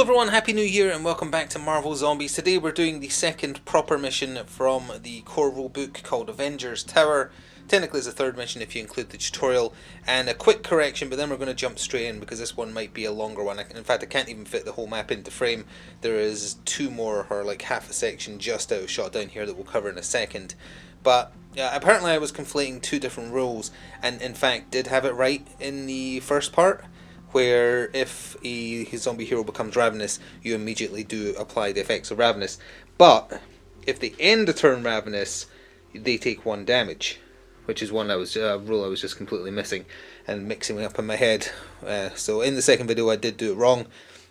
everyone, Happy New Year and welcome back to Marvel Zombies. Today we're doing the second proper mission from the core rulebook called Avengers Tower. Technically it's the third mission if you include the tutorial, and a quick correction, but then we're going to jump straight in because this one might be a longer one. In fact, I can't even fit the whole map into frame. There is two more, or like half a section just out of shot down here that we'll cover in a second. But apparently I was conflating two different rules, and in fact did have it right in the first part, where if a zombie hero becomes ravenous, you immediately do apply the effects of ravenous. But if they end the turn ravenous, they take 1 damage, which is one rule I was just completely missing and mixing up in my head. So in the second video I did do it wrong.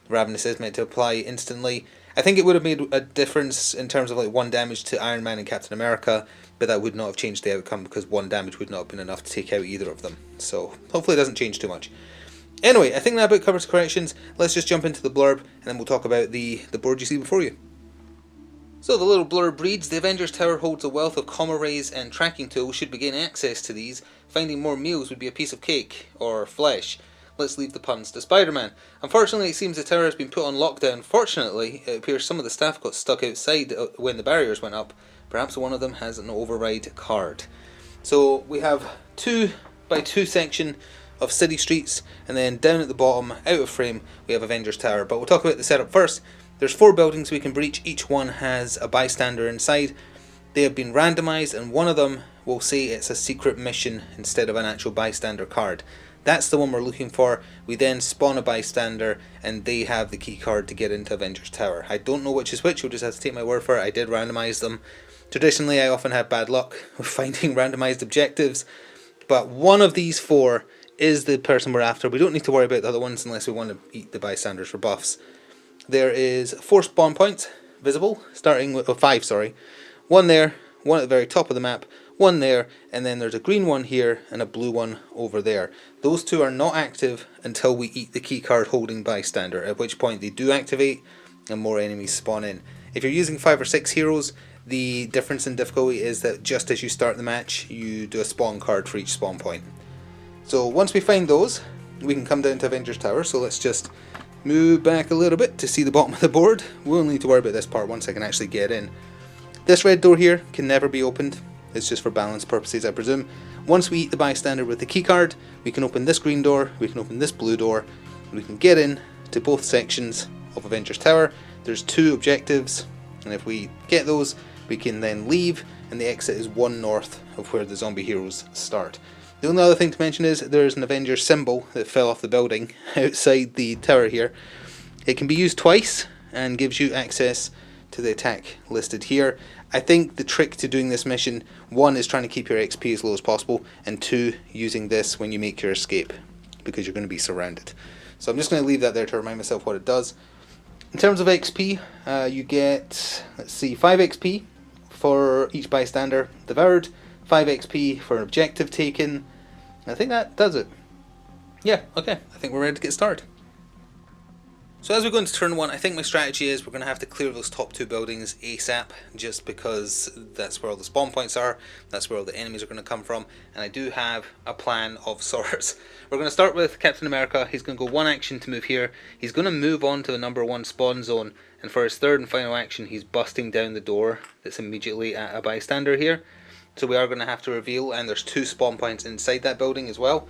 Ravenous is meant to apply instantly. I think it would have made a difference in terms of like 1 damage to Iron Man and Captain America, but that would not have changed the outcome because 1 damage would not have been enough to take out either of them. So hopefully it doesn't change too much. Anyway, I think that about covers corrections. Let's just jump into the blurb and then we'll talk about the board you see before you. So the little blurb reads, the Avengers Tower holds a wealth of comma rays and tracking tools. Should we gain access to these, finding more meals would be a piece of cake, or flesh. Let's leave the puns to Spider-Man. Unfortunately, it seems the tower has been put on lockdown. Fortunately, it appears some of the staff got stuck outside when the barriers went up. Perhaps one of them has an override card. So we have 2x2 section of city streets, and then down at the bottom, out of frame, we have Avengers Tower. But we'll talk about the setup first. There's 4 buildings we can breach. Each one has a bystander inside. They have been randomized, and one of them will say it's a secret mission instead of an actual bystander card. That's the one we're looking for. We then spawn a bystander, and they have the key card to get into Avengers Tower. I don't know which is which, you'll just have to take my word for it. I did randomize them. Traditionally, I often have bad luck with finding randomized objectives, but one of these 4 is the person we're after. We don't need to worry about the other ones unless we want to eat the bystanders for buffs. There is 4 spawn points visible, starting with 5, sorry. 1 there, 1 at the very top of the map, 1 there, and then there's a green one here and a blue one over there. Those 2 are not active until we eat the keycard holding bystander, at which point they do activate and more enemies spawn in. If you're using 5 or 6 heroes, the difference in difficulty is that just as you start the match, you do a spawn card for each spawn point. So once we find those, we can come down to Avengers Tower. So let's just move back a little bit to see the bottom of the board. We'll need to worry about this part once I can actually get in. This red door here can never be opened. It's just for balance purposes, I presume. Once we eat the bystander with the keycard, we can open this green door, we can open this blue door, and we can get in to both sections of Avengers Tower. There's 2 objectives, and if we get those, we can then leave, and the exit is 1 north of where the zombie heroes start. The only other thing to mention is there's an Avengers symbol that fell off the building outside the tower here. It can be used twice and gives you access to the attack listed here. I think the trick to doing this mission, 1 is trying to keep your XP as low as possible, and 2, using this when you make your escape, because you're going to be surrounded. So I'm just going to leave that there to remind myself what it does. In terms of XP, you get, let's see, 5 XP for each bystander devoured, 5 XP for an objective taken. I think that does it. Yeah, okay, I think we're ready to get started. So as we go into turn 1, I think my strategy is we're going to have to clear those top 2 buildings ASAP, just because that's where all the spawn points are, that's where all the enemies are going to come from, and I do have a plan of sorts. We're going to start with Captain America. He's going to go 1 action to move here. He's going to move on to the number 1 spawn zone, and for his 3rd and final action he's busting down the door that's immediately at a bystander here. So we are going to have to reveal, and there's 2 spawn points inside that building as well.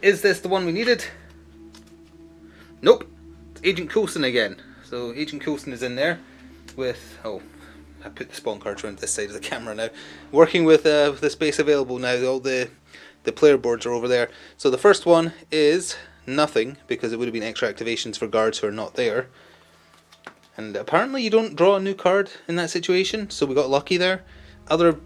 Is this the one we needed? Nope. It's Agent Coulson again. So Agent Coulson is in there with, oh, I put the spawn cards around this side of the camera now. Working with the space available now, all the player boards are over there. So the first one is nothing, because it would have been extra activations for guards who are not there. And apparently you don't draw a new card in that situation, so we got lucky there. Other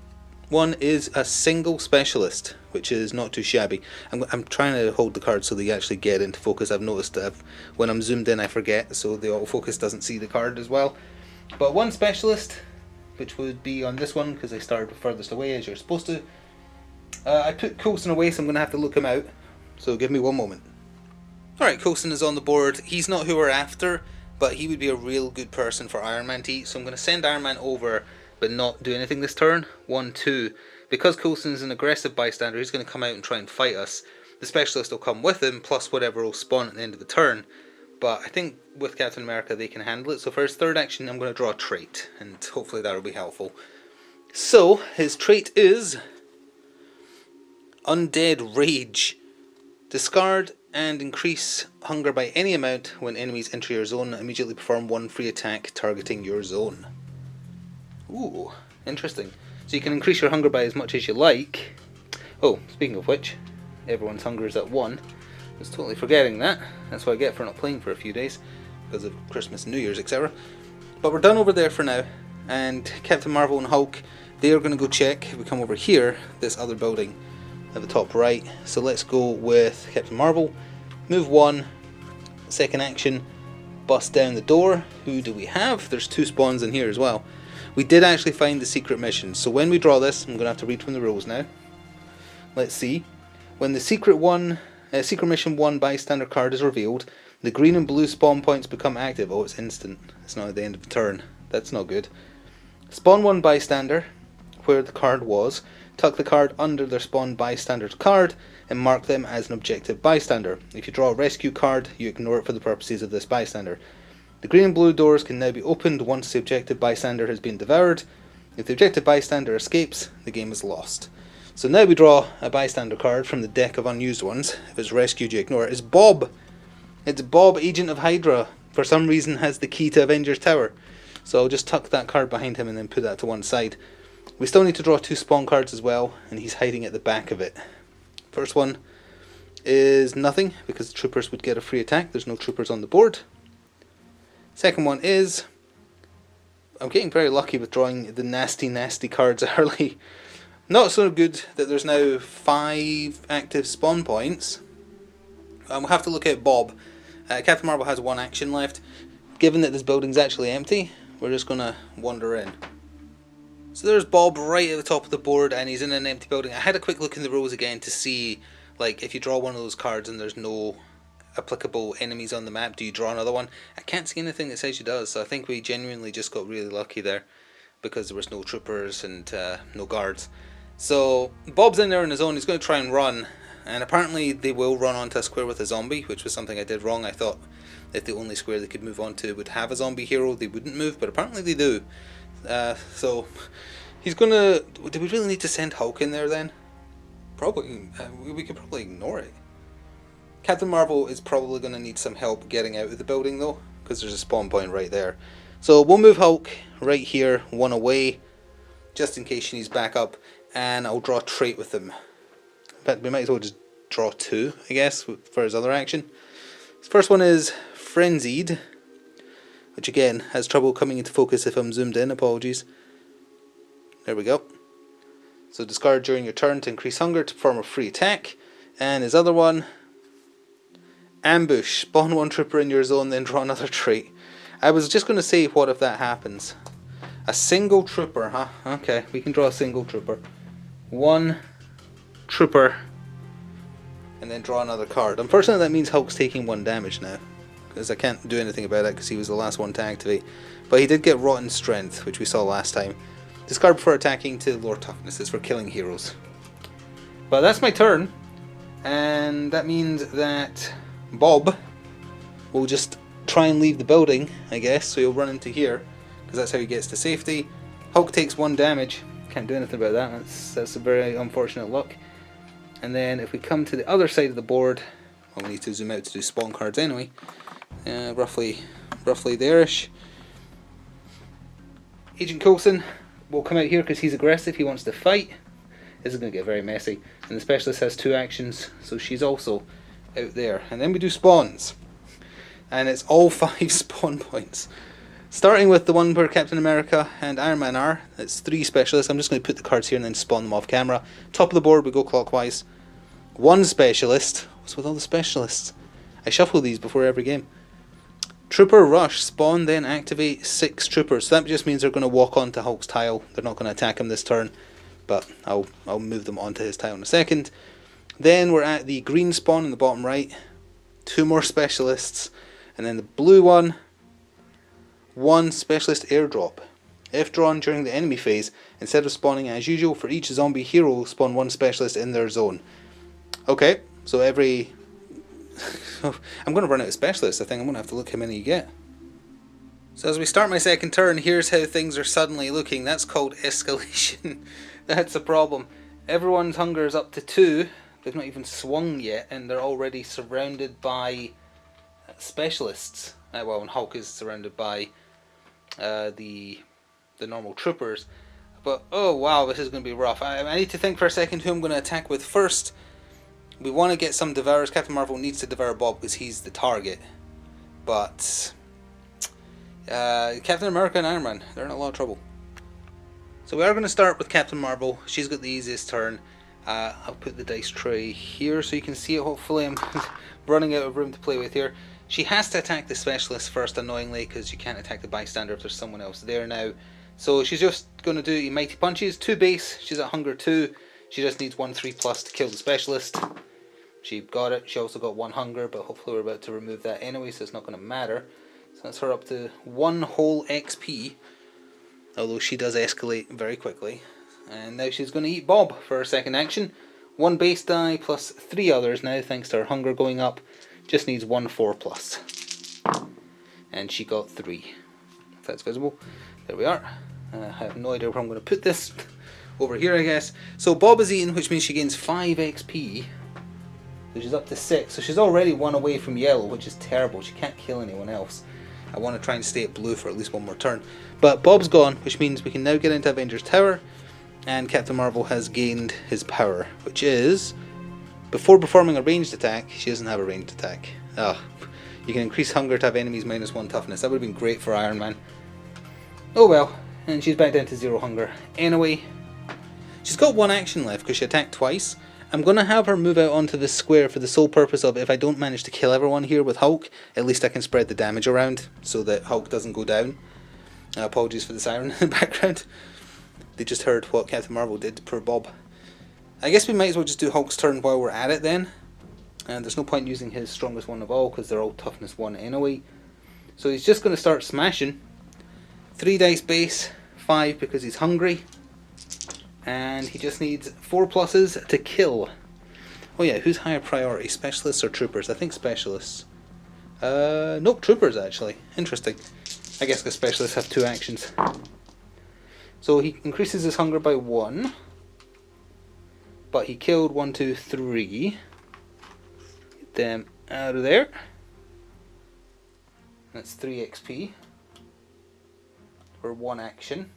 one is a single specialist, which is not too shabby. I'm trying to hold the card so they actually get into focus. I've noticed that when I'm zoomed in I forget, so the autofocus doesn't see the card as well. But 1 specialist, which would be on this one because I started furthest away as you're supposed to. I put Coulson away, so I'm going to have to look him out, so give me 1 moment. Alright, Coulson is on the board. He's not who we're after, but he would be a real good person for Iron Man to eat, so I'm going to send Iron Man over but not do anything this turn. 1, 2. Because Coulson's an aggressive bystander, he's going to come out and try and fight us. The specialist will come with him, plus whatever will spawn at the end of the turn. but I think with Captain America they can handle it. So for his third action, I'm going to draw a trait, and hopefully that will be helpful. So his trait is Undead Rage. Discard and increase hunger by any amount when enemies enter your zone. Immediately perform one free attack targeting your zone. Ooh, interesting. So you can increase your hunger by as much as you like. Oh, speaking of which, everyone's hunger is at 1. I was totally forgetting that. That's what I get for not playing for a few days because of Christmas and New Year's, etc. But we're done over there for now. And Captain Marvel and Hulk, they are going to go check, if we come over here, this other building at the top right. So let's go with Captain Marvel. Move 1, second action, bust down the door. Who do we have? There's 2 spawns in here as well. We did actually find the secret mission. So when we draw this, I'm going to have to read from the rules now. Let's see. When the secret mission 1 bystander card is revealed, the green and blue spawn points become active. Oh, it's instant. It's not at the end of the turn. That's not good. Spawn 1 bystander, where the card was. Tuck the card under their spawn bystander's card and mark them as an objective bystander. If you draw a rescue card, you ignore it for the purposes of this bystander. The green and blue doors can now be opened once the objective bystander has been devoured. If the objective bystander escapes, the game is lost. So now we draw a bystander card from the deck of unused ones. If it's rescued, you ignore it. It's Bob! It's Bob, Agent of Hydra. For some reason has the key to Avengers Tower. So I'll just tuck that card behind him and then put that to one side. We still need to draw 2 spawn cards as well, and he's hiding at the back of it. First one is nothing, because the troopers would get a free attack. There's no troopers on the board. Second one is, I'm getting very lucky with drawing the nasty cards early. Not so good that there's now 5 active spawn points. We'll have to look at Bob. Captain Marvel has 1 action left. Given that this building's actually empty, we're just going to wander in. So there's Bob right at the top of the board, and he's in an empty building. I had a quick look in the rules again to see, like, if you draw one of those cards and there's no applicable enemies on the map, do you draw another one? I can't see anything that says you does, so I think we genuinely just got really lucky there because there was no troopers and no guards. So Bob's in there on his own. He's going to try and run, and apparently they will run onto a square with a zombie, which was something I did wrong. I thought if the only square they could move onto would have a zombie hero, they wouldn't move, but apparently they do. So he's gonna. Do we really need to send Hulk in there then? Probably. We could probably ignore it. Captain Marvel is probably going to need some help getting out of the building though, because there's a spawn point right there. So we'll move Hulk right here, 1 away, just in case she needs backup, and I'll draw a trait with him. In fact, we might as well just draw 2, I guess, for his other action. His first one is Frenzied, which again has trouble coming into focus if I'm zoomed in, apologies. There we go. So discard during your turn to increase hunger to perform a free attack. And his other one, Ambush. Spawn 1 trooper in your zone, then draw another trait. I was just going to say, what if that happens? A single trooper, huh? Okay, we can draw a single trooper. 1 trooper, and then draw another card. Unfortunately, that means Hulk's taking 1 damage now, because I can't do anything about it because he was the last one to activate. But he did get Rotten Strength, which we saw last time. Discard before attacking to lower toughness is for killing heroes. But that's my turn, and that means that Bob will just try and leave the building, I guess, so he'll run into here, because that's how he gets to safety. Hulk takes 1 damage, can't do anything about that, that's a very unfortunate luck. And then if we come to the other side of the board, well, we need to zoom out to do spawn cards anyway, roughly there-ish. Agent Coulson will come out here because he's aggressive, he wants to fight. This is going to get very messy. And the specialist has 2 actions, so she's also out there. And then we do spawns. And it's all 5 spawn points. Starting with the one where Captain America and Iron Man are. It's 3 specialists. I'm just going to put the cards here and then spawn them off camera. Top of the board, we go clockwise. 1 specialist. What's with all the specialists? I shuffle these before every game. Trooper Rush, spawn, then activate 6 troopers. So that just means they're going to walk onto Hulk's tile. They're not going to attack him this turn, but I'll move them onto his tile in a second. Then we're at the green spawn in the bottom right. 2 more specialists. And then the blue one, 1 specialist airdrop. If drawn during the enemy phase, instead of spawning as usual, for each zombie hero, spawn 1 specialist in their zone. Okay, so every I'm going to run out of specialists. I think I'm going to have to look how many you get. So as we start my second turn, here's how things are suddenly looking. That's called escalation. That's a problem. Everyone's hunger is up to 2. They've not even swung yet, and they're already surrounded by specialists. Well, and Hulk is surrounded by the normal troopers. But, oh wow, this is going to be rough. I need to think for a second who I'm going to attack with first. We want to get some Devourers. Captain Marvel needs to devour Bob because he's the target. But Captain America and Iron Man, they're in a lot of trouble. So we are going to start with Captain Marvel. She's got the easiest turn. I'll put the dice tray here so you can see it. Hopefully I'm running out of room to play with here. She has to attack the specialist first, annoyingly, because you can't attack the bystander if there's someone else there now. So she's just going to do Mighty Punches, 2 base. She's at hunger 2. She just needs 1 3+ to kill the specialist. She got it. She also got 1 hunger, but hopefully we're about to remove that anyway, so it's not going to matter. So that's her up to 1 whole XP, although she does escalate very quickly. And now she's going to eat Bob for her second action. 1 base die plus 3 others now, thanks to her hunger going up. Just needs 1 4+. And she got 3. If that's visible. There we are. I have no idea where I'm going to put this. Over here, I guess. So Bob is eaten, which means she gains 5 XP. So she's up to 6. So she's already 1 away from yellow, which is terrible. She can't kill anyone else. I want to try and stay at blue for at least 1 more turn. But Bob's gone, which means we can now get into Avengers Tower. And Captain Marvel has gained his power, which is, before performing a ranged attack, she doesn't have a ranged attack. You can increase hunger to have enemies -1 toughness. That would have been great for Iron Man. Oh well, and she's back down to 0 hunger. Anyway, she's got 1 action left because she attacked twice. I'm going to have her move out onto this square for the sole purpose of, if I don't manage to kill everyone here with Hulk, at least I can spread the damage around so that Hulk doesn't go down. Apologies for the siren in the background. They just heard what Captain Marvel did to poor Bob. I guess we might as well just do Hulk's turn while we're at it then. And there's no point using his strongest one of all because they're all toughness 1 anyway. So he's just going to start smashing. 3 dice base, 5 because he's hungry. And he just needs 4 pluses to kill. Oh yeah, who's higher priority? Specialists or troopers? I think specialists. Nope, troopers actually. Interesting. I guess because specialists have 2 actions. So he increases his hunger by 1. But he killed 1, 2, 3. Get them out of there. That's 3 XP. For 1 action.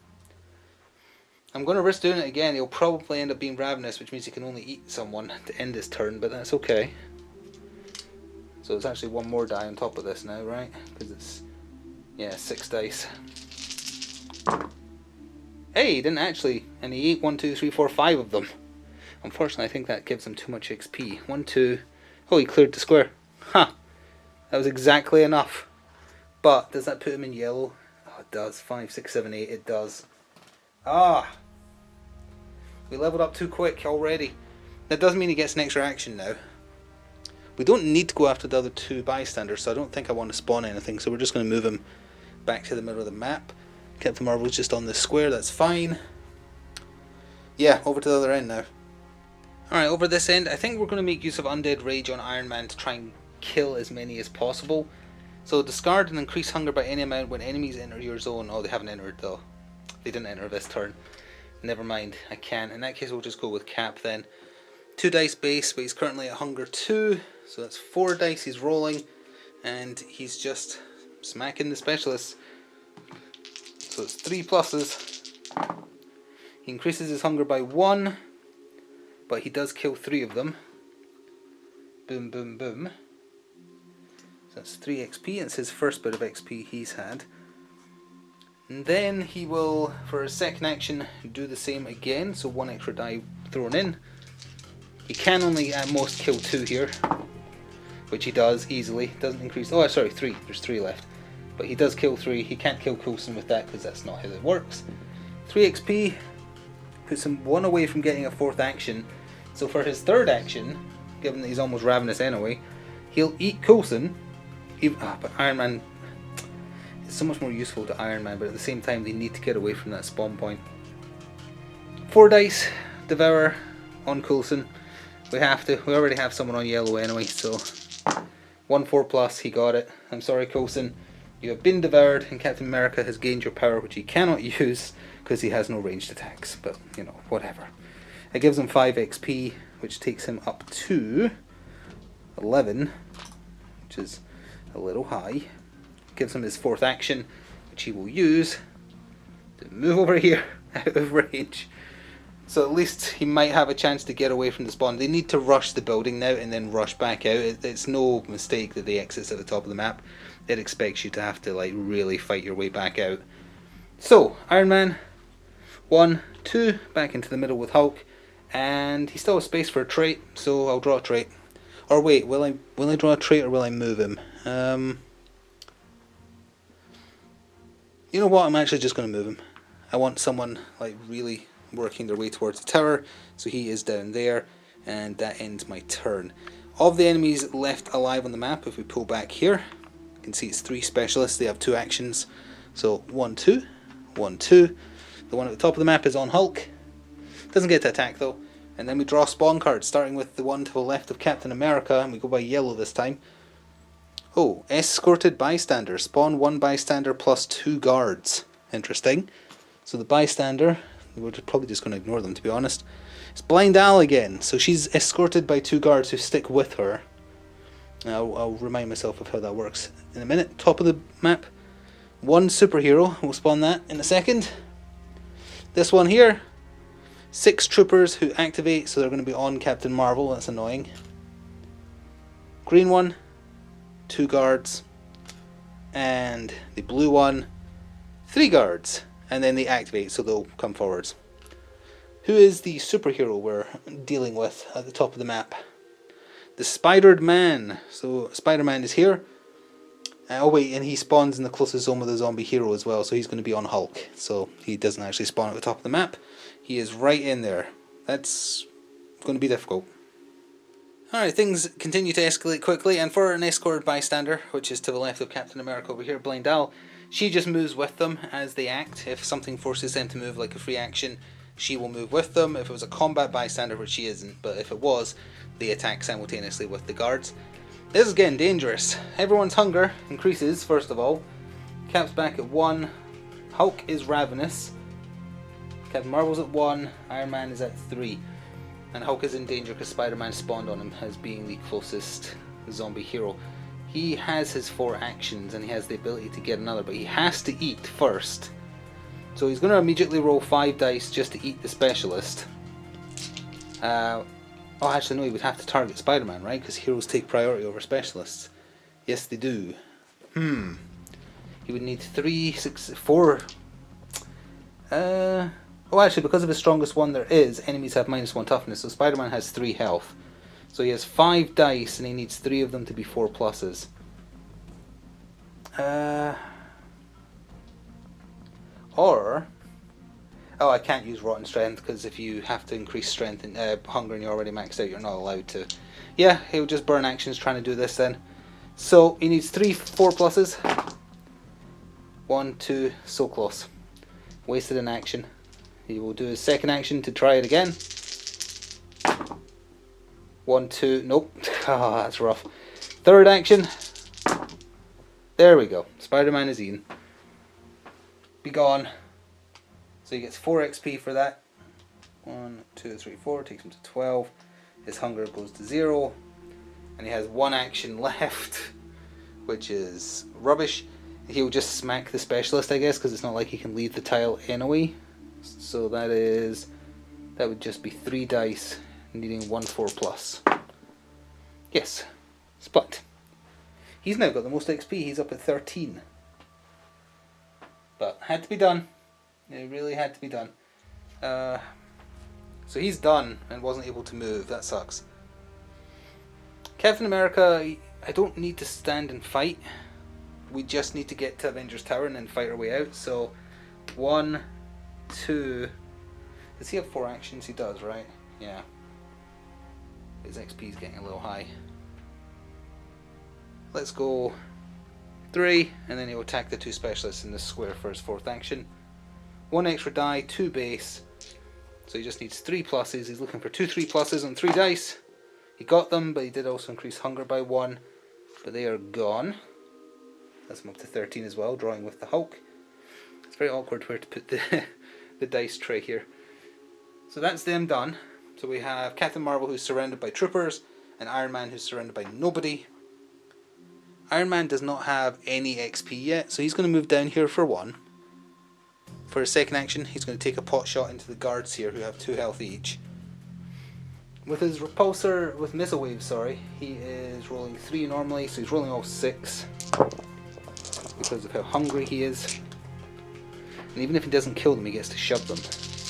I'm going to risk doing it again. He'll probably end up being ravenous, which means he can only eat someone to end his turn, but that's okay. So it's actually 1 more die on top of this now, right? Because it's, yeah, 6 dice. Hey, he didn't actually, and he ate 1, 2, 3, 4, 5 of them. Unfortunately, I think that gives him too much XP. 1, 2, oh, he cleared the square. Huh, that was exactly enough. But, does that put him in yellow? Oh, it does. 5, 6, 7, 8, it does. We leveled up too quick already. That doesn't mean he gets an extra action now. We don't need to go after the other 2 bystanders, so I don't think I want to spawn anything, so we're just going to move him back to the middle of the map. Captain Marvel's just on this square, that's fine. Yeah, over to the other end now. Alright, over this end, I think we're going to make use of Undead Rage on Iron Man to try and kill as many as possible. So discard and increase hunger by any amount when enemies enter your zone. Oh, they haven't entered though. They didn't enter this turn. Never mind, I can. In that case, we'll just go with Cap then. 2 dice base, but he's currently at hunger 2. So that's 4 dice he's rolling. And he's just smacking the specialists. So it's 3 pluses. He increases his hunger by 1. But he does kill 3 of them. Boom, boom, boom. So that's 3 XP. It's his first bit of XP he's had. And then he will, for his second action, do the same again. So 1 extra die thrown in. He can only at most kill 2 here. Which he does easily. Doesn't increase. Oh, sorry, 3. There's 3 left. But he does kill 3. He can't kill Coulson with that because that's not how it works. 3 XP. Puts him 1 away from getting a 4th action. So for his 3rd action, given that he's almost ravenous anyway, he'll eat Coulson. But Iron Man... It's so much more useful to Iron Man, but at the same time they need to get away from that spawn point. 4 dice, Devour on Coulson. We have to. We already have someone on yellow anyway, so 1 4+, he got it. I'm sorry, Coulson. You have been devoured, and Captain America has gained your power, which he cannot use because he has no ranged attacks. But, you know, whatever. It gives him 5 XP, which takes him up to 11, which is a little high. Gives him his 4th action, which he will use to move over here out of range. So at least he might have a chance to get away from the spawn. They need to rush the building now and then rush back out. It's no mistake that the exit's at the top of the map. It expects you to have to like really fight your way back out. So Iron Man 1, 2 back into the middle with Hulk, and he still has space for a trait, so I'll draw a trait. Or wait, will I draw a trait or will I move him? You know what? I'm actually just going to move him. I want someone like really working their way towards the tower, so he is down there, and that ends my turn. Of the enemies left alive on the map, if we pull back here, you can see it's 3 specialists. They have 2 actions, so 1 2 1 2. The one at the top of the map is on Hulk, doesn't get to attack though. And then we draw spawn cards, starting with the one to the left of Captain America, and we go by yellow this time. Oh, escorted bystander, spawn 1 bystander plus 2 guards. Interesting. So the bystander, we're probably just going to ignore them, to be honest. It's Blind Al again. So she's escorted by 2 guards who stick with her. I'll remind myself of how that works in a minute. Top of the map, 1 superhero. We'll spawn that in a second. This one here, 6 troopers who activate, so they're going to be on Captain Marvel. That's annoying. Green one, 2 guards. And the blue one, 3 guards. And then they activate, so they'll come forwards. Who is the superhero we're dealing with at the top of the map? The Spidered Man. So Spider-Man is here. Oh wait, and he spawns in the closest zone with a zombie hero as well, so he's going to be on Hulk. So he doesn't actually spawn at the top of the map. He is right in there. That's going to be difficult. Alright, things continue to escalate quickly, and for an escorted bystander, which is to the left of Captain America over here, Blind Al, she just moves with them as they act. If something forces them to move like a free action, she will move with them. If it was a combat bystander, which she isn't, but if it was, they attack simultaneously with the guards. This is getting dangerous. Everyone's hunger increases, first of all. Cap's back at 1. Hulk is ravenous. Captain Marvel's at 1. Iron Man is at 3. And Hulk is in danger because Spider-Man spawned on him as being the closest zombie hero. He has his 4 actions and he has the ability to get another, but he has to eat first. So he's going to immediately roll 5 dice just to eat the specialist. Oh, actually no, he would have to target Spider-Man, right? Because heroes take priority over specialists. Yes, they do. He would need 3, 6, 4. Oh, actually, because of his strongest one there is, enemies have -1 toughness, so Spider-Man has 3 health. So he has 5 dice and he needs 3 of them to be 4 pluses. Or... oh, I can't use Rotten Strength because if you have to increase strength and hunger and you're already maxed out, you're not allowed to. Yeah, he'll just burn actions trying to do this then. So he needs 3 4 pluses. 1, 2, so close. Wasted an action. He will do his second action to try it again. 1, 2, nope. Oh, that's rough. Third action. There we go. Spider-Man is eaten. Be gone. So he gets 4 XP for that. 1, 2, 3, 4. Takes him to 12. His hunger goes to 0. And he has 1 action left, which is rubbish. He'll just smack the specialist, I guess, because it's not like he can leave the tile anyway. So that would just be 3 dice, needing 1 4 plus. Yes, split. He's now got the most XP. He's up at 13. But had to be done. It really had to be done. So he's done and wasn't able to move. That sucks. Captain America, I don't need to stand and fight. We just need to get to Avengers Tower and then fight our way out. So 1, 2. Does he have 4 actions? He does, right? Yeah. His XP is getting a little high. Let's go 3, and then he'll attack the 2 specialists in this square for his 4th action. 1 extra die, 2 base. So he just needs 3 pluses. He's looking for 2 3 pluses on 3 dice. He got them, but he did also increase hunger by 1. but they are gone. That's them up to 13 as well, drawing with the Hulk. It's very awkward where to put the dice tray here. So that's them done. So we have Captain Marvel, who's surrounded by troopers, and Iron Man, who's surrounded by nobody. Iron Man does not have any XP yet, so he's going to move down here for one. For his second action, he's going to take a pot shot into the guards here, who have 2 health each. With his repulsor, with missile waves, sorry, he is rolling 3 normally, so he's rolling all 6 because of how hungry he is. And even if he doesn't kill them, he gets to shove them.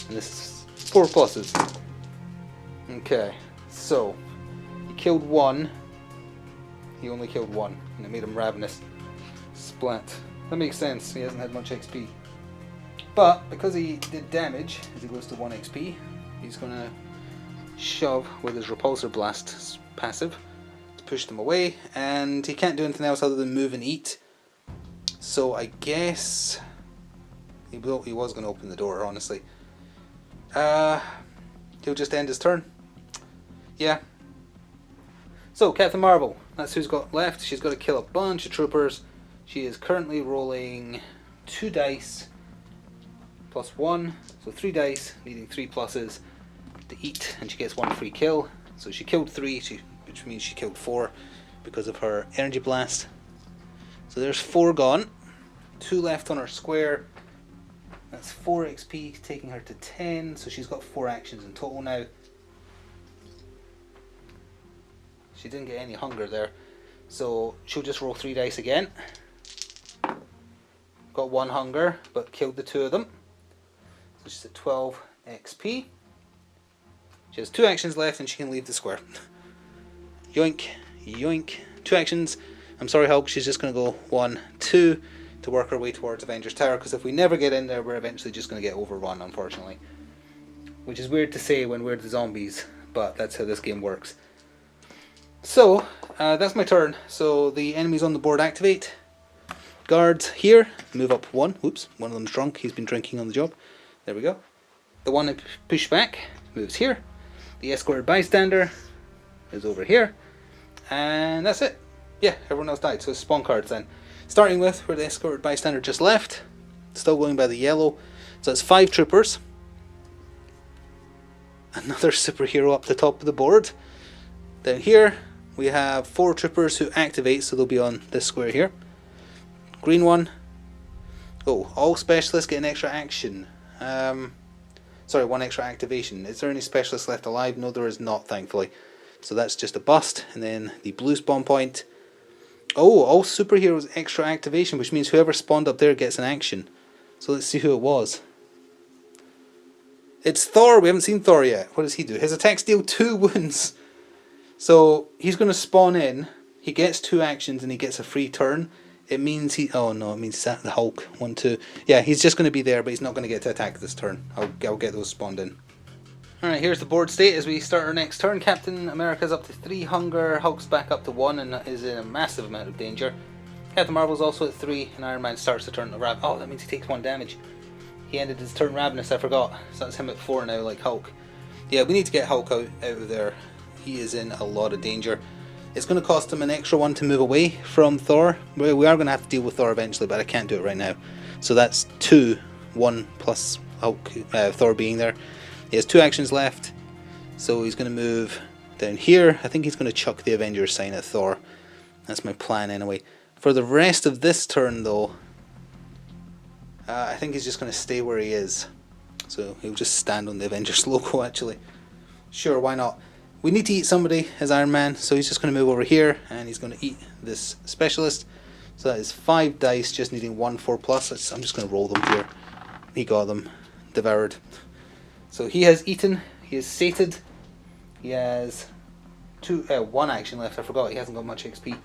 And this is 4 pluses. Okay, so he killed 1. He only killed 1, and it made him ravenous. Splat. That makes sense. He hasn't had much XP. But because he did damage, as he goes to 1 XP, he's going to shove with his repulsor blast passive to push them away, and he can't do anything else other than move and eat. So I guess he was going to open the door, honestly. He'll just end his turn. Yeah. So Captain Marvel, that's who's got left. She's got to kill a bunch of troopers. She is currently rolling 2 dice plus 1, so 3 dice, needing 3 pluses to eat, and she gets 1 free kill. So she killed 3, which means she killed 4 because of her energy blast. So there's 4 gone, 2 left on her square. That's 4 XP, taking her to 10, so she's got 4 actions in total now. She didn't get any hunger there, so she'll just roll 3 dice again. Got 1 hunger, but killed the 2 of them. So she's at 12 XP. She has 2 actions left and she can leave the square. Yoink, yoink. 2 actions. I'm sorry, Hulk, she's just going to go 1, 2 to work her way towards Avengers Tower, because if we never get in there, we're eventually just going to get overrun, unfortunately. Which is weird to say when we're the zombies, but that's how this game works. So, that's my turn. So the enemies on the board activate. Guards here, move up 1. Whoops, one of them's drunk, he's been drinking on the job. There we go. The one I push back moves here. The escorted bystander is over here. And that's it. Yeah, everyone else died, so it's spawn cards then. Starting with where the escorted bystander just left. Still going by the yellow. So it's 5 troopers. Another superhero up the top of the board. Down here we have 4 troopers who activate, so they'll be on this square here. Green one. Oh, all specialists get an extra action. Sorry, 1 extra activation. Is there any specialists left alive? No, there is not, thankfully. So that's just a bust. And then the blue spawn point. Oh, all superheroes extra activation, which means whoever spawned up there gets an action. So let's see who it was. It's Thor. We haven't seen Thor yet. What does he do? His attacks deal 2 wounds. So he's going to spawn in. He gets 2 actions and he gets a free turn. It means he... Oh no, it means he's at the Hulk. 1, 2... Yeah, he's just going to be there, but he's not going to get to attack this turn. I'll get those spawned in. Alright, here's the board state as we start our next turn. Captain America's up to 3 hunger. Hulk's back up to 1 and is in a massive amount of danger. Captain Marvel's also at 3, and Iron Man starts the turn to Rav... Oh, that means he takes 1 damage. He ended his turn ravenous, I forgot. So that's him at 4 now, like Hulk. Yeah, we need to get Hulk out of there. He is in a lot of danger. It's going to cost him an extra 1 to move away from Thor. We are going to have to deal with Thor eventually, but I can't do it right now. So that's 2, 1 plus Hulk, Thor being there. He has 2 actions left, so he's going to move down here. I think he's going to chuck the Avengers sign at Thor. That's my plan anyway. For the rest of this turn though, I think he's just going to stay where he is. So he'll just stand on the Avengers logo actually. Sure, why not? We need to eat somebody as Iron Man, so he's just going to move over here and he's going to eat this specialist. So that is 5 dice, just needing 1 4+. I'm just going to roll them here. He got them. Devoured. So he has eaten, he is sated. He has 1 action left, I forgot, he hasn't got much XP.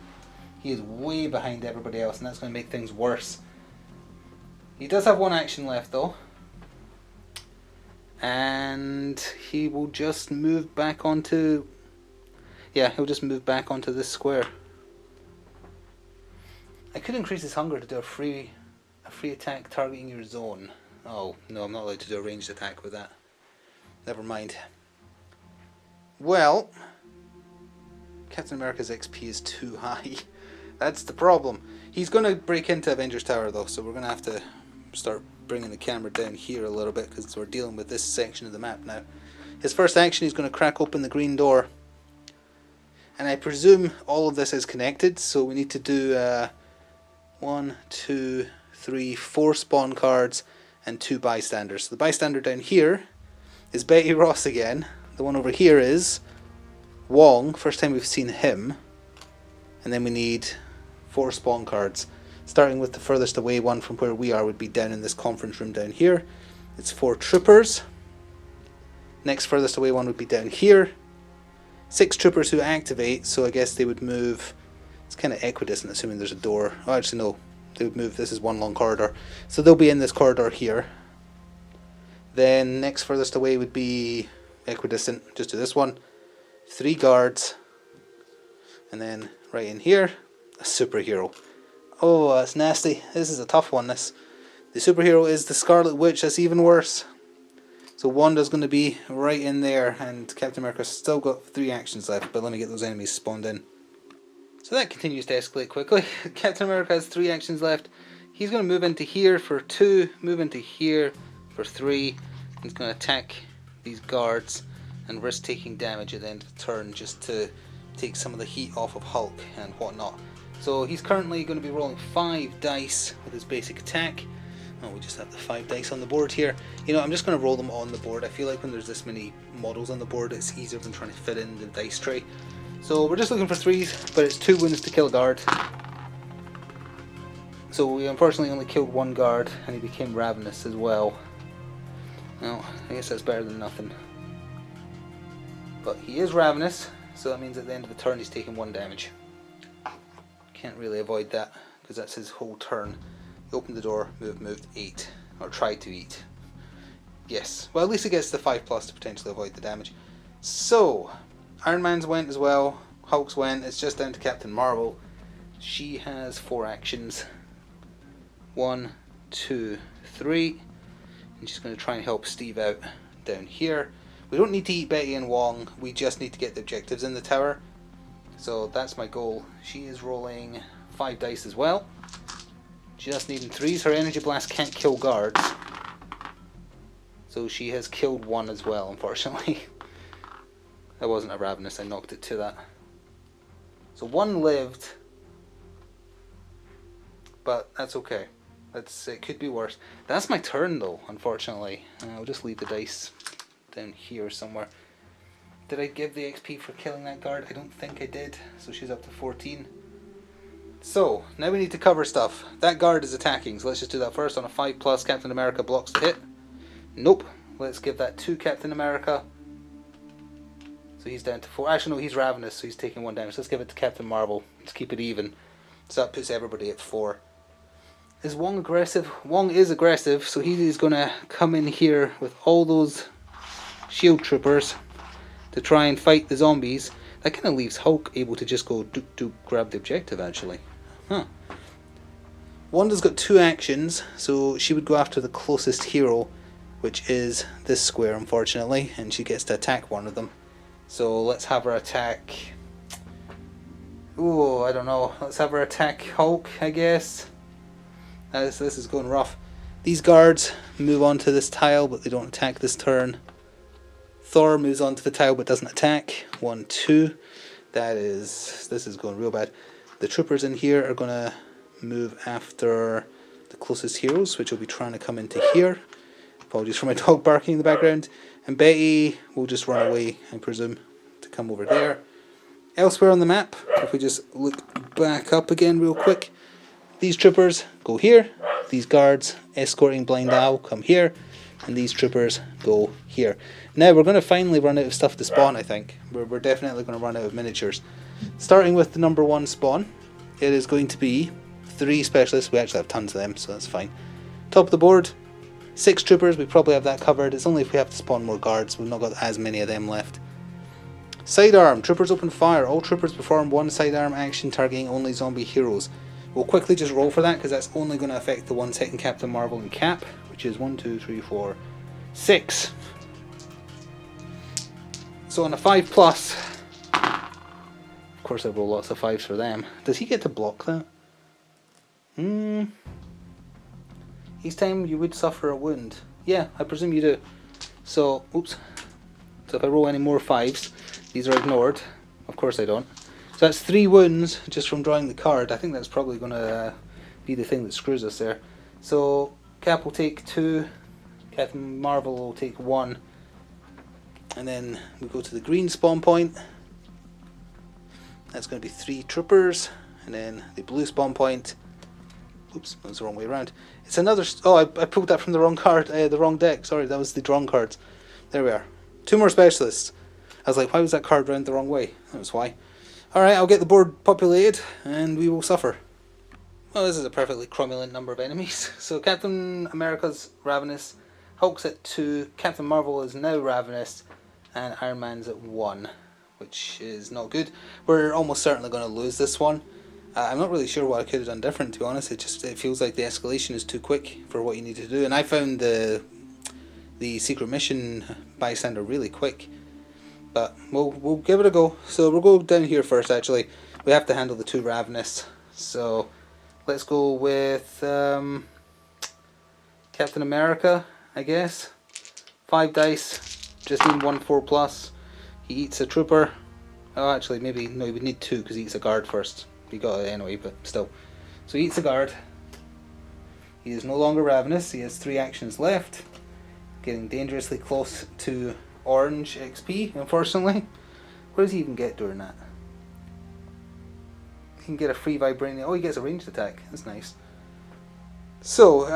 He is way behind everybody else and that's going to make things worse. He does have 1 action left though. And he will just move back onto... Yeah, he'll just move back onto this square. I could increase his hunger to do a free attack targeting your zone. Oh, no, I'm not allowed to do a ranged attack with that. Never mind. Well, Captain America's XP is too high. That's the problem. He's going to break into Avengers Tower though, so we're going to have to start bringing the camera down here a little bit because we're dealing with this section of the map now. His first action, he's going to crack open the green door. And I presume all of this is connected, so we need to do 1, 2, 3, 4 spawn cards and 2 bystanders. So the bystander down here is Betty Ross again. The one over here is Wong, first time we've seen him. And then we need 4 spawn cards. Starting with the furthest away one from where we are would be down in this conference room down here. It's 4 troopers. Next furthest away one would be down here. 6 troopers who activate, so I guess they would move. It's kind of equidistant assuming there's a door. Oh, actually no, they would move. This is one long corridor, so they'll be in this corridor here. Then next furthest away would be equidistant, just do this one. 3 guards, and then right in here, a superhero. Oh, that's nasty. This is a tough one. The superhero is the Scarlet Witch. That's even worse. So Wanda's going to be right in there, and Captain America's still got 3 actions left, but let me get those enemies spawned in. So that continues to escalate quickly. Captain America has 3 actions left. He's going to move into here for 2, move into here for 3. He's going to attack these guards and risk taking damage at the end of the turn just to take some of the heat off of Hulk and whatnot. So he's currently going to be rolling 5 dice with his basic attack. Oh, we just have the 5 dice on the board here. You know, I'm just going to roll them on the board. I feel like when there's this many models on the board, it's easier than trying to fit in the dice tray. So we're just looking for 3s, but it's 2 wounds to kill a guard. So we unfortunately only killed 1 guard, and he became ravenous as well. Well, I guess that's better than nothing. But he is ravenous, so that means at the end of the turn he's taking 1 damage. Can't really avoid that, because that's his whole turn. He opened the door, moved, ate. Or tried to eat. Yes. Well, at least he gets the 5+ to potentially avoid the damage. So, Iron Man's went as well. Hulk's went. It's just down to Captain Marvel. She has 4 actions. 1, 2, 3. And she's going to try and help Steve out down here. We don't need to eat Betty and Wong. We just need to get the objectives in the tower. So that's my goal. She is rolling 5 dice as well. Just needing 3s. Her energy blast can't kill guards. So she has killed 1 as well, unfortunately. That wasn't a ravenous, I knocked it to that. So 1 lived. But that's okay. It could be worse. That's my turn though, unfortunately. I'll just leave the dice down here somewhere. Did I give the XP for killing that guard? I don't think I did. So she's up to 14. So, now we need to cover stuff. That guard is attacking, so let's just do that first. On a 5+, Captain America blocks the hit. Nope. Let's give that to Captain America. So he's down to 4. Actually, no, he's ravenous, so he's taking 1 damage. Let's give it to Captain Marvel. Let's keep it even. So that puts everybody at 4. Is Wong aggressive? Wong is aggressive, so he is going to come in here with all those shield troopers to try and fight the zombies. That kind of leaves Hulk able to just go grab the objective, actually. Huh. Wanda's got 2 actions, so she would go after the closest hero, which is this square, unfortunately, and she gets to attack one of them. So let's have her attack... Ooh, I don't know. Let's have her attack Hulk, I guess. This is going rough. These guards move on to this tile, but they don't attack this turn. Thor moves on to the tile, but doesn't attack. 1, 2. This is going real bad. The troopers in here are going to move after the closest heroes, which will be trying to come into here. Apologies for my dog barking in the background. And Betty will just run away, I presume, to come over there. Elsewhere on the map, if we just look back up again real quick, these troopers go here, these guards escorting Blind Owl come here, and these troopers go here. Now we're going to finally run out of stuff to spawn, I think. We're definitely going to run out of miniatures. Starting with the number 1 spawn, it is going to be 3 specialists. We actually have tons of them, so that's fine. Top of the board, 6 troopers. We probably have that covered. It's only if we have to spawn more guards. We've not got as many of them left. Sidearm. Troopers open fire. All troopers perform 1 sidearm action targeting only zombie heroes. We'll quickly just roll for that because that's only going to affect the 1 second Captain Marvel and Cap, which is 1, 2, 3, 4, 6. So on a 5+, of course I roll lots of 5s for them. Does he get to block that? Each time you would suffer a wound. Yeah, I presume you do. So, oops. So if I roll any more 5s, these are ignored. Of course I don't. So that's 3 wounds just from drawing the card. I think that's probably going to be the thing that screws us there. So Cap will take 2, Captain Marvel will take 1, and then we go to the green spawn point. That's going to be 3 troopers, and then the blue spawn point. Oops, that was the wrong way around. It's another. Oh, I pulled that from the wrong card, the wrong deck. Sorry, that was the drawn cards. There we are. 2 more specialists. I was like, why was that card round the wrong way? That was why. Alright, I'll get the board populated, and we will suffer. Well, this is a perfectly cromulent number of enemies. So Captain America's Ravenous, Hulk's at 2, Captain Marvel is now Ravenous, and Iron Man's at 1, which is not good. We're almost certainly going to lose this one. I'm not really sure what I could have done different, to be honest. It feels like the escalation is too quick for what you need to do. And I found the secret mission bystander really quick. But we'll give it a go. So we'll go down here first, actually. We have to handle the 2 Ravenous. So let's go with Captain America, I guess. 5 dice. Just need 1 4+. He eats a trooper. Oh, actually, maybe, no, he would need 2 because he eats a guard first. He got it anyway, but still. So he eats a guard. He is no longer Ravenous. He has 3 actions left. Getting dangerously close to orange XP, unfortunately. What does he even get during that? He can get a free vibranium. Oh, he gets a ranged attack. That's nice. So,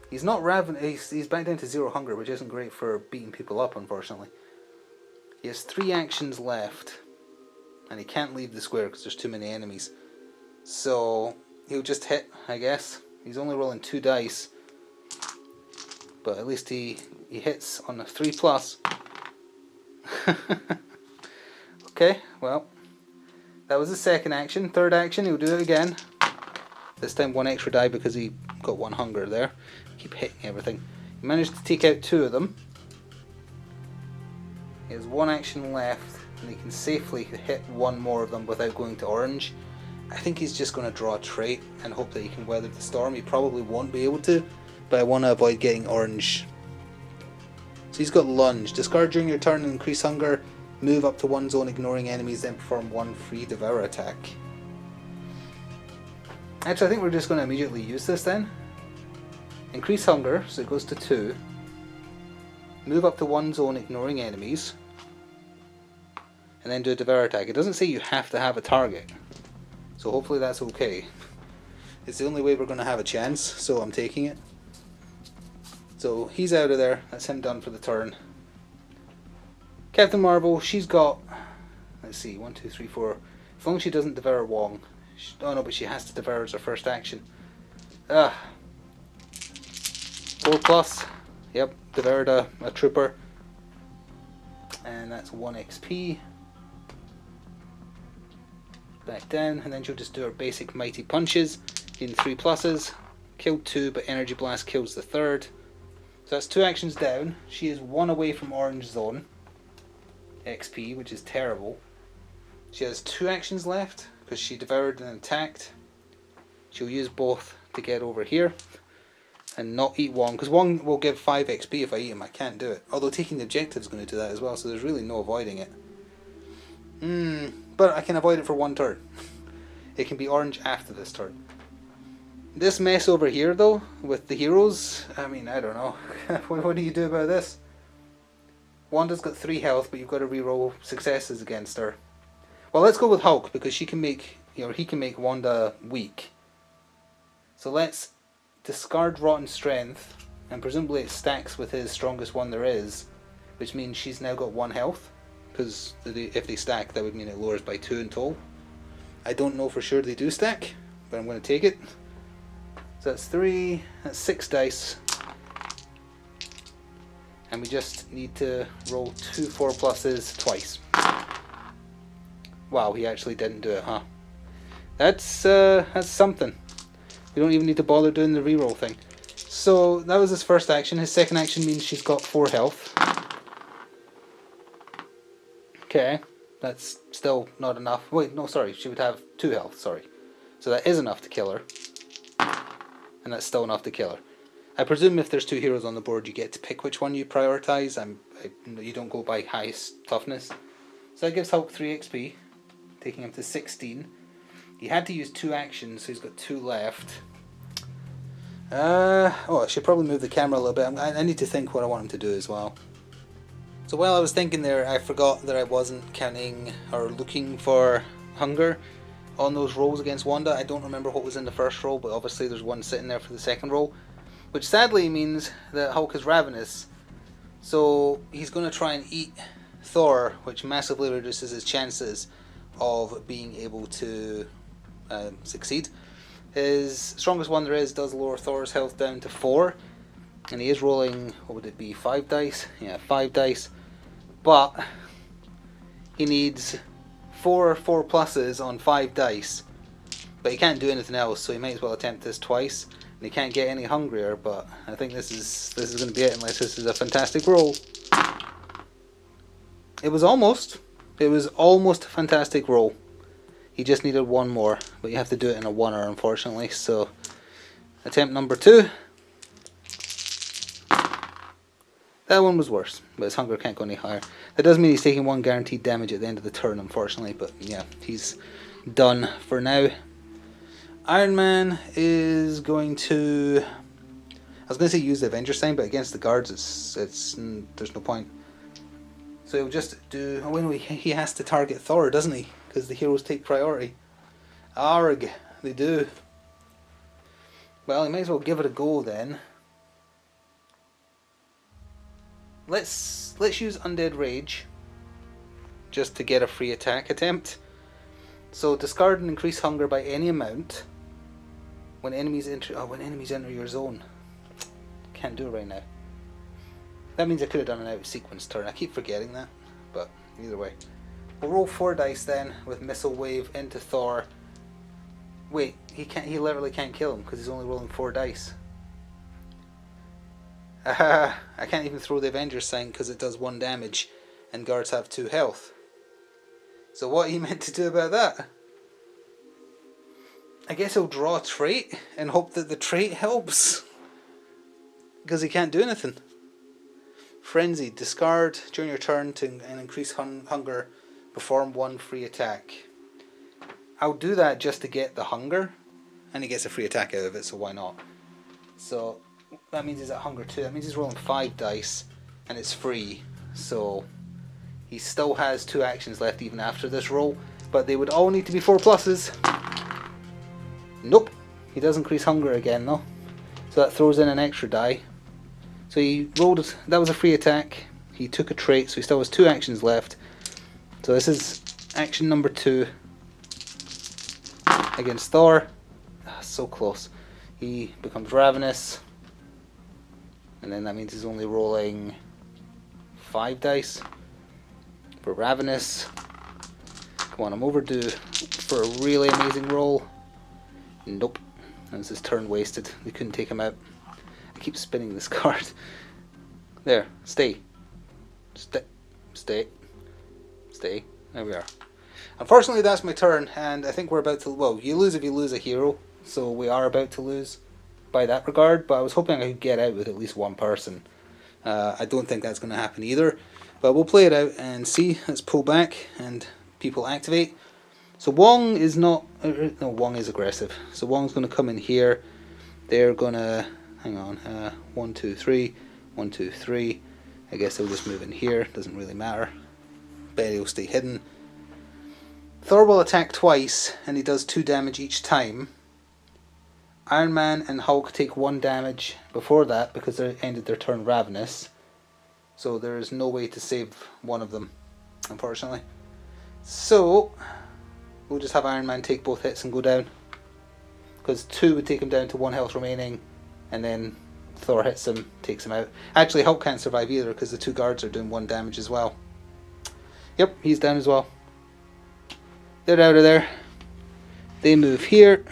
he's not Ravenous. He's back down to 0 hunger, which isn't great for beating people up, unfortunately. He has 3 actions left, and he can't leave the square because there's too many enemies. So he'll just hit, I guess. He's only rolling 2 dice, but at least he hits on a 3+. Okay, well, that was the second action. Third action, he'll do it again. This time 1 extra die because he got 1 hunger there. Keep hitting everything. He managed to take out 2 of them. He has 1 action left, and he can safely hit 1 more of them without going to orange. I think he's just going to draw a trait and hope that he can weather the storm. He probably won't be able to, but I want to avoid getting orange. So he's got lunge. Discard during your turn and increase hunger. Move up to 1 zone ignoring enemies, then perform 1 free devour attack. Actually, I think we're just going to immediately use this then. Increase hunger, so it goes to 2. Move up to 1 zone ignoring enemies. And then do a devour attack. It doesn't say you have to have a target. So hopefully that's okay. It's the only way we're going to have a chance, so I'm taking it. So he's out of there. That's him done for the turn. Captain Marvel, she's got, let's see, 1, 2, 3, 4. As long as she doesn't devour Wong. Oh no, but she has to devour as her first action. 4+. Yep, devoured a trooper. And that's 1 XP. Back down, and then she'll just do her basic mighty punches. Getting 3+. Killed 2, but energy blast kills the 3rd. So that's 2 actions down. She is 1 away from orange zone XP, which is terrible. She has 2 actions left because she devoured and attacked. She'll use both to get over here and not eat Wong, because Wong will give 5 XP if I eat him. I can't do it. Although taking the objective is going to do that as well, so there's really no avoiding it. But I can avoid it for 1 turn. It can be orange after this turn. This mess over here though, with the heroes, I mean, I don't know. What do you do about this? Wanda's got 3 health, but you've got to reroll successes against her. Well, let's go with Hulk, because she can make, he can make Wanda weak. So let's discard Rotten Strength, and presumably it stacks with his strongest one there is, which means she's now got 1 health, because if they stack, that would mean it lowers by 2 in total. I don't know for sure they do stack, but I'm going to take it. So that's 3, that's 6 dice. And we just need to roll 2 4+s twice. Wow, he actually didn't do it, huh? That's something. We don't even need to bother doing the reroll thing. So that was his first action. His second action means she's got 4 health. Okay, that's still not enough. Wait, no, sorry, she would have 2 health, sorry. So that is enough to kill her. And that's still enough to kill her. I presume if there's 2 heroes on the board, you get to pick which one you prioritise. You don't go by highest toughness. So that gives Hulk 3 XP, taking him to 16. He had to use 2 actions, so he's got 2 left. I should probably move the camera a little bit. I need to think what I want him to do as well. So while I was thinking there, I forgot that I wasn't counting or looking for hunger on those rolls against Wanda. I don't remember what was in the first roll, but obviously there's one sitting there for the second roll, which sadly means that Hulk is ravenous. So he's going to try and eat Thor, which massively reduces his chances of being able to succeed. His strongest one there is does lower Thor's health down to 4, and he is rolling, what would it be, 5 dice? Yeah, 5 dice. But he needs 4 pluses on 5 dice, but he can't do anything else, so he might as well attempt this twice. And he can't get any hungrier, but I think this is going to be it, unless this is a fantastic roll. It was almost a fantastic roll. He just needed 1 more, but you have to do it in a 1er, unfortunately. So attempt number 2. That one was worse, but his hunger can't go any higher. That does mean he's taking 1 guaranteed damage at the end of the turn, unfortunately, but yeah, he's done for now. Iron Man is going to... I was going to say use the Avenger sign, but against the guards, there's no point. So he'll just do... Oh, anyway, he has to target Thor, doesn't he? Because the heroes take priority. Arg, they do. Well, he might as well give it a go then. Let's use Undead Rage just to get a free attack attempt. So discard and increase hunger by any amount when enemies enter your zone. Can't do it right now. That means I could have done an out of sequence turn. I keep forgetting that, but either way. We'll roll 4 dice then with Missile Wave into Thor. Wait, he literally can't kill him because he's only rolling 4 dice. I can't even throw the Avengers sign because it does 1 damage and guards have 2 health. So what are you meant to do about that? I guess he'll draw a trait and hope that the trait helps. Because he can't do anything. Frenzy. Discard during your turn and increase hunger. Perform 1 free attack. I'll do that just to get the hunger. And he gets a free attack out of it, so why not? So that means he's at hunger 2. That means he's rolling 5 dice and it's free. So he still has 2 actions left even after this roll. But they would all need to be 4 pluses. Nope. He does increase hunger again though. So that throws in an extra die. So he rolled, that was a free attack. He took a trait, so he still has 2 actions left. So this is action number 2 against Thor. So close. He becomes ravenous. And then that means he's only rolling 5 dice for ravenous. Come on, I'm overdue for a really amazing roll. Nope. That's his turn wasted. They couldn't take him out. I keep spinning this card. There. Stay. Stay. There we are. Unfortunately, that's my turn, and I think we're about to... Well, you lose if you lose a hero, so we are about to lose by that regard, but I was hoping I could get out with at least 1 person. I don't think that's going to happen either, but we'll play it out and see. Let's pull back, and people activate. So Wong is not... No, Wong is aggressive. So Wong's going to come in here. They're going to... Hang on. 1, 2, 3. 1, 2, 3. I guess they'll just move in here. Doesn't really matter. Barry will stay hidden. Thor will attack twice, and he does 2 damage each time. Iron Man and Hulk take 1 damage before that because they ended their turn ravenous. So there is no way to save one of them, unfortunately. So we'll just have Iron Man take both hits and go down. Because 2 would take him down to 1 health remaining, and then Thor hits him, takes him out. Actually, Hulk can't survive either because the 2 guards are doing 1 damage as well. Yep, he's down as well. They're out of there. They move here.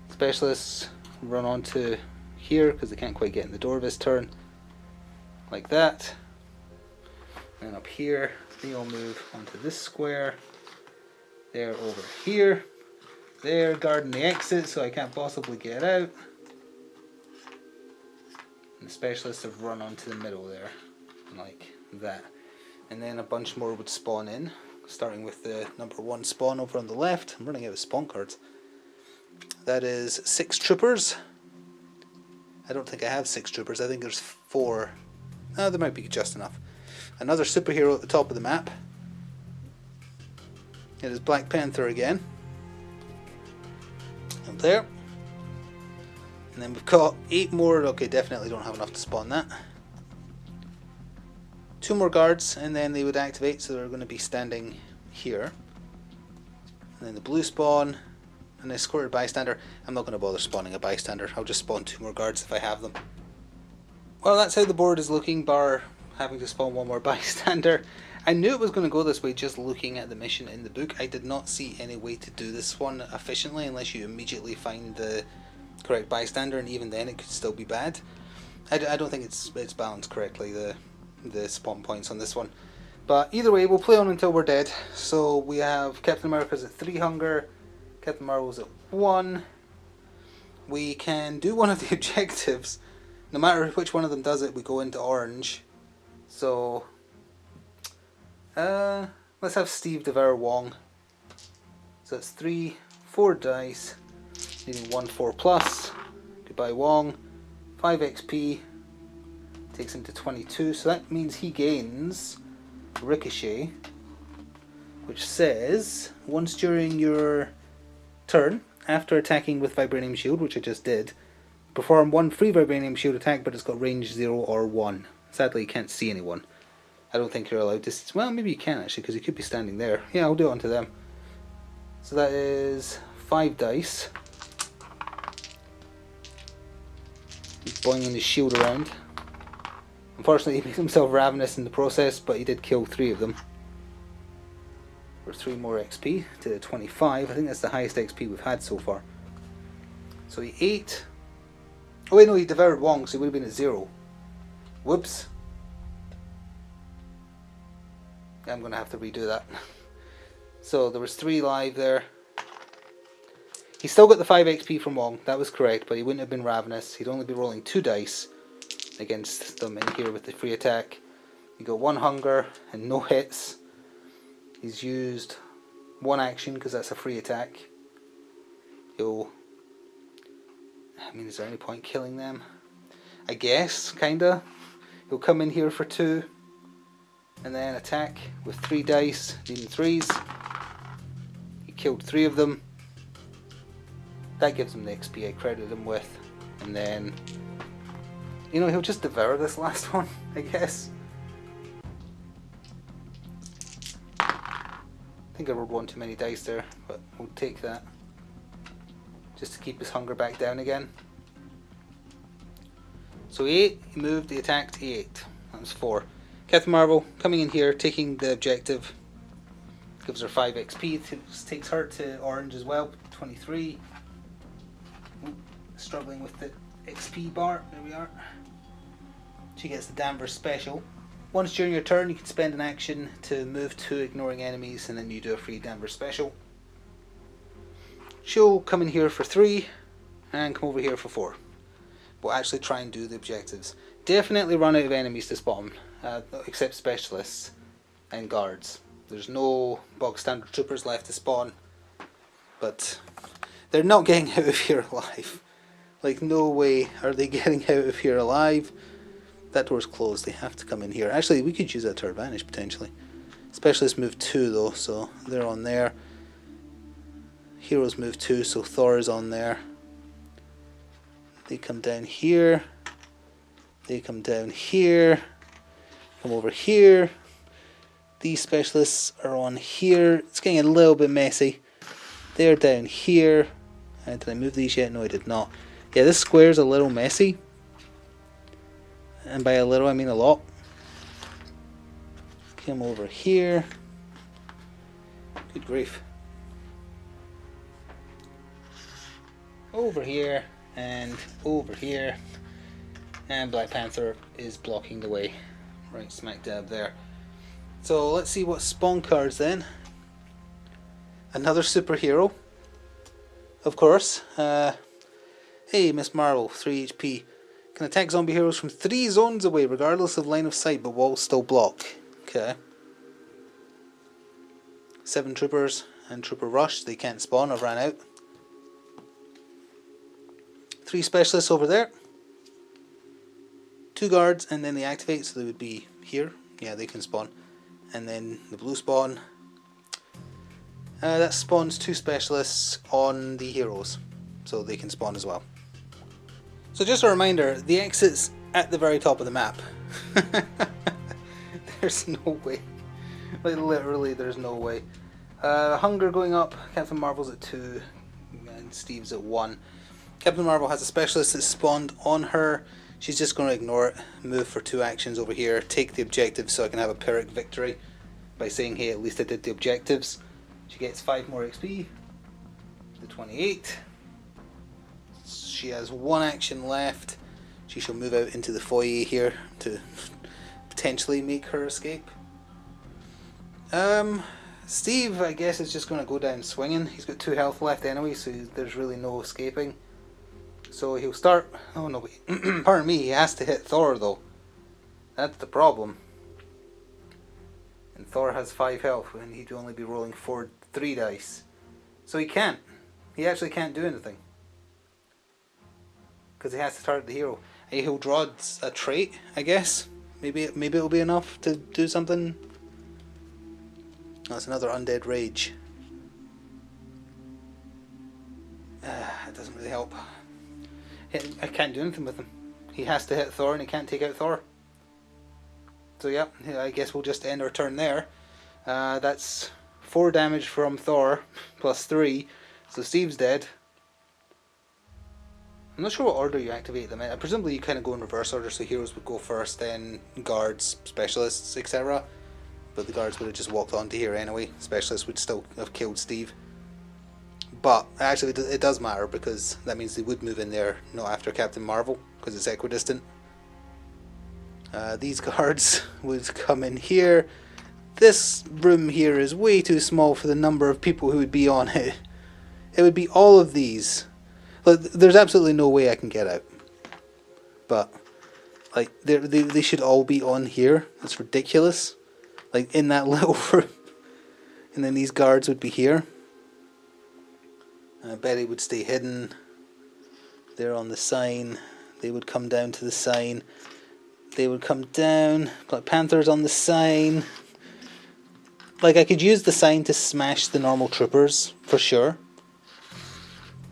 Specialists run on to here because they can't quite get in the door this turn. Like that. And up here, they all move onto this square. They're over here. They're guarding the exit, so I can't possibly get out. And the specialists have run onto the middle there, like that. And then a bunch more would spawn in, starting with the number 1 spawn over on the left. I'm running out of spawn cards. That is 6 troopers. I don't think I have 6 troopers, I think there's 4. Oh, there might be just enough. Another superhero at the top of the map. It is Black Panther again. Up there. And then we've got 8 more. Okay, definitely don't have enough to spawn that. 2 more guards, and then they would activate, so they're going to be standing here. And then the blue spawn, an escorted bystander. I'm not going to bother spawning a bystander. I'll just spawn 2 more guards if I have them. Well, that's how the board is looking, bar having to spawn 1 more bystander. I knew it was going to go this way just looking at the mission in the book. I did not see any way to do this one efficiently unless you immediately find the correct bystander, and even then it could still be bad. I don't think it's balanced correctly, the spawn points on this one. But either way, we'll play on until we're dead. So we have Captain America's at 3 hunger, Captain Marvel's at 1. We can do one of the objectives. No matter which one of them does it, we go into orange. So let's have Steve devour Wong. So it's 4 dice, needing 1 4+. Goodbye Wong. 5 XP, takes him to 22. So that means he gains Ricochet, which says once during your turn, after attacking with Vibranium Shield, which I just did, perform 1 free Vibranium Shield attack, but it's got range 0 or 1. Sadly, you can't see anyone. I don't think you're allowed to... Well, maybe you can actually, because you could be standing there. Yeah, I'll do it onto them. So that is 5 dice. He's boinging his shield around. Unfortunately, he made himself ravenous in the process, but he did kill 3 of them. For 3 more XP to 25. I think that's the highest XP we've had so far. So he ate... Oh wait, no, he devoured Wong, so he would have been at 0. Whoops. I'm going to have to redo that. So there was 3 live there. He still got the 5 XP from Wong, that was correct, but he wouldn't have been ravenous. He'd only be rolling 2 dice against them in here with the free attack. He got 1 hunger and no hits. He's used 1 action because that's a free attack. He'll... I mean, is there any point killing them? I guess, kinda. He'll come in here for 2 and then attack with 3 dice, needing 3s. He killed 3 of them. That gives him the XP I credited him with. And then, you know, he'll just devour this last one, I guess. I think I rolled 1 too many dice there, but we'll take that. Just to keep his hunger back down again. So he ate, he moved, he attacked, he ate. That was 4. Captain Marvel coming in here, taking the objective. Gives her 5 XP, takes her to orange as well, 23. Ooh, struggling with the XP bar, there we are. She gets the Danvers special. Once during your turn, you can spend an action to move 2 ignoring enemies, and then you do a free Danvers special. She'll come in here for 3 and come over here for 4. We'll actually try and do the objectives. Definitely run out of enemies to spawn, except specialists and guards. There's no bog standard troopers left to spawn, but they're not getting out of here alive. Like, no way are they getting out of here alive. That door's closed, they have to come in here. Actually, we could use that to our advantage potentially. Specialists move 2 though, so they're on there. Heroes move 2, so Thor is on there. They come down here. They come down here. Come over here. These specialists are on here. It's getting a little bit messy. They're down here. Did I move these yet? No, I did not. Yeah, this square's a little messy. And by a little, I mean a lot. Come over here. Good grief. Over here. And over here. And Black Panther is blocking the way. Right smack dab there. So let's see what spawn cards then. Another superhero, of course. Hey, Miss Marvel, 3 HP. Can attack zombie heroes from 3 zones away, regardless of line of sight, but walls still block. Okay. 7 troopers and trooper rush. They can't spawn. I've ran out. 3 specialists over there. 2 guards, and then they activate, so they would be here. Yeah, they can spawn. And then the blue spawn. That spawns 2 specialists on the heroes, so they can spawn as well. So just a reminder, the exit's at the very top of the map. There's no way. Like literally there's no way. Hunger going up, Captain Marvel's at 2, and Steve's at 1. Captain Marvel has a specialist that's spawned on her. She's just going to ignore it, move for 2 actions over here, take the objective so I can have a Pyrrhic victory by saying, hey, at least I did the objectives. She gets 5 more XP, the 28. She has 1 action left. She shall move out into the foyer here to potentially make her escape. Steve, I guess, is just going to go down swinging. He's got 2 health left anyway, so there's really no escaping. So he'll start... Oh no, wait. Pardon me, he has to hit Thor though. That's the problem. And Thor has 5 health and he'd only be rolling 3 dice. So he can't. He actually can't do anything. Because he has to target the hero. And he'll draw a trait, I guess. Maybe it'll be enough to do something. That's another Undead Rage. It doesn't really help. I can't do anything with him. He has to hit Thor and he can't take out Thor. So yeah, I guess we'll just end our turn there. That's 4 damage from Thor, plus 3. So Steve's dead. I'm not sure what order you activate them in. Presumably you kind of go in reverse order, so heroes would go first, then guards, specialists, etc. But the guards would have just walked onto here anyway. Specialists would still have killed Steve. But actually it does matter, because that means they would move in there not after Captain Marvel, because it's equidistant. These guards would come in here. This room here is way too small for the number of people who would be on it. It would be all of these. Like, there's absolutely no way I can get out. But like they should all be on here. It's ridiculous. Like in that little room. And then these guards would be here. Betty would stay hidden. They're on the sign. They would come down to the sign. They would come down. Black Panther's on the sign. Like, I could use the sign to smash the normal troopers, for sure.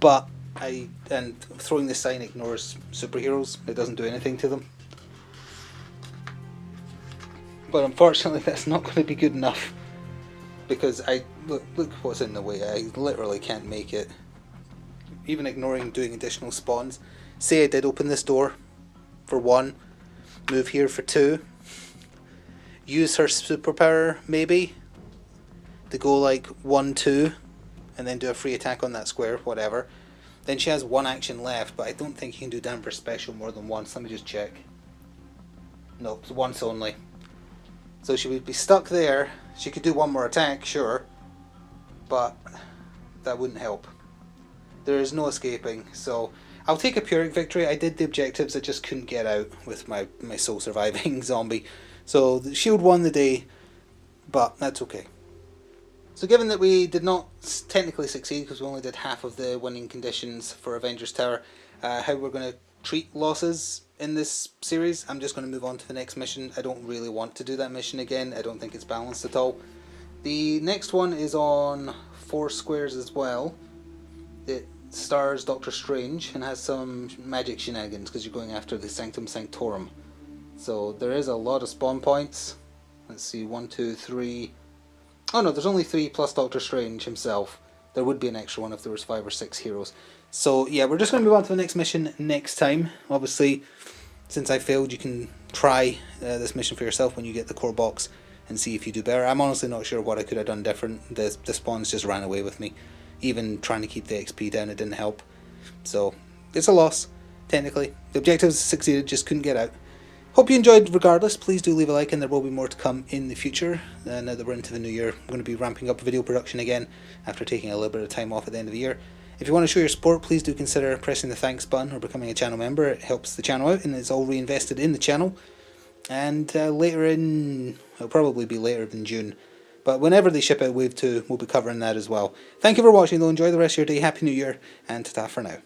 But and throwing the sign ignores superheroes. It doesn't do anything to them. But unfortunately that's not going to be good enough. Because look what's in the way. I literally can't make it. Even ignoring doing additional spawns. Say I did open this door for 1. Move here for 2. Use her superpower maybe to go like 1-2 and then do a free attack on that square, whatever. Then she has 1 action left, but I don't think you can do Danvers special more than once. Let me just check. No, it's once only. So she would be stuck there. She could do 1 more attack, sure, but that wouldn't help. There is no escaping, so I'll take a Pyrrhic victory. I did the objectives, I just couldn't get out with my sole surviving zombie. So the shield won the day, but that's okay. So given that we did not technically succeed, because we only did half of the winning conditions for Avengers Tower, how we're going to treat losses in this series, I'm just going to move on to the next mission. I don't really want to do that mission again. I don't think it's balanced at all. The next one is on 4 squares as well. It stars Doctor Strange and has some magic shenanigans because you're going after the Sanctum Sanctorum. So there is a lot of spawn points. Let's see, 1, 2, 3. Oh no, there's only 3 plus Doctor Strange himself. There would be an extra one if there was 5 or 6 heroes. So yeah, we're just going to move on to the next mission next time. Obviously, since I failed, you can try this mission for yourself when you get the core box and see if you do better. I'm honestly not sure what I could have done different. The spawns just ran away with me. Even trying to keep the XP down, it didn't help. So it's a loss, technically. The objectives succeeded, just couldn't get out. Hope you enjoyed regardless. Please do leave a like, and there will be more to come in the future. Now that we're into the new year, I'm going to be ramping up video production again after taking a little bit of time off at the end of the year. If you want to show your support, please do consider pressing the thanks button or becoming a channel member. It helps the channel out and it's all reinvested in the channel. And it'll probably be later than June, but whenever they ship out Wave 2, we'll be covering that as well. Thank you for watching though, enjoy the rest of your day, Happy New Year, and ta-ta for now.